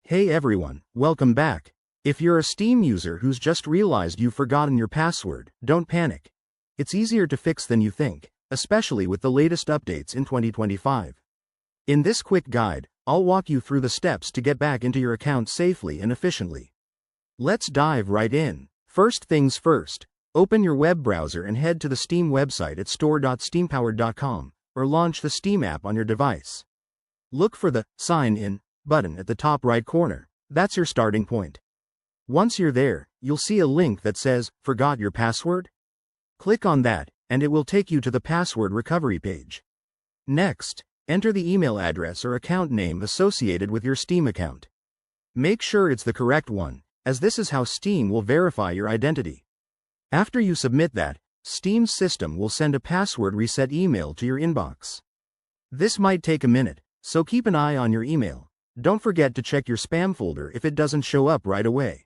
Hey everyone, welcome back. If you're a Steam user who's just realized you've forgotten your password, don't panic. It's easier to fix than you think, especially with the latest updates in 2025. In this quick guide, I'll walk you through the steps to get back into your account safely and efficiently. Let's dive right in. First things first, open your web browser and head to the Steam website at store.steampowered.com, or launch the Steam app on your device. Look for the Sign In button at the top right corner. That's your starting point. Once you're there, you'll see a link that says, Forgot your password? Click on that, and it will take you to the password recovery page. Next, enter the email address or account name associated with your Steam account. Make sure it's the correct one, as this is how Steam will verify your identity. After you submit that, Steam's system will send a password reset email to your inbox. This might take a minute, so keep an eye on your email. Don't forget to check your spam folder if it doesn't show up right away.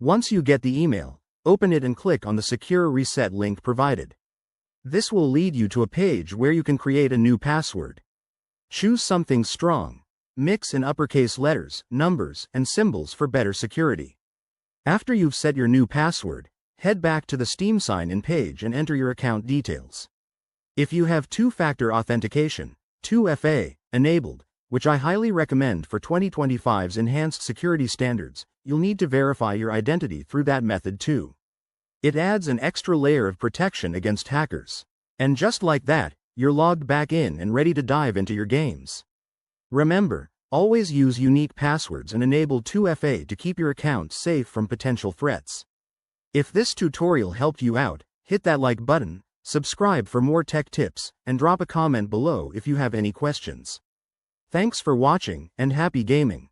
Once you get the email, open it and click on the Secure Reset link provided. This will lead you to a page where you can create a new password. Choose something strong. Mix in uppercase letters, numbers, and symbols for better security. After you've set your new password, head back to the Steam sign-in page and enter your account details. If you have two-factor authentication, 2FA, enabled, which I highly recommend for 2025's enhanced security standards, you'll need to verify your identity through that method too. It adds an extra layer of protection against hackers. And just like that, you're logged back in and ready to dive into your games. Remember, always use unique passwords and enable 2FA to keep your account safe from potential threats. If this tutorial helped you out, hit that like button, subscribe for more tech tips, and drop a comment below if you have any questions. Thanks for watching, and happy gaming.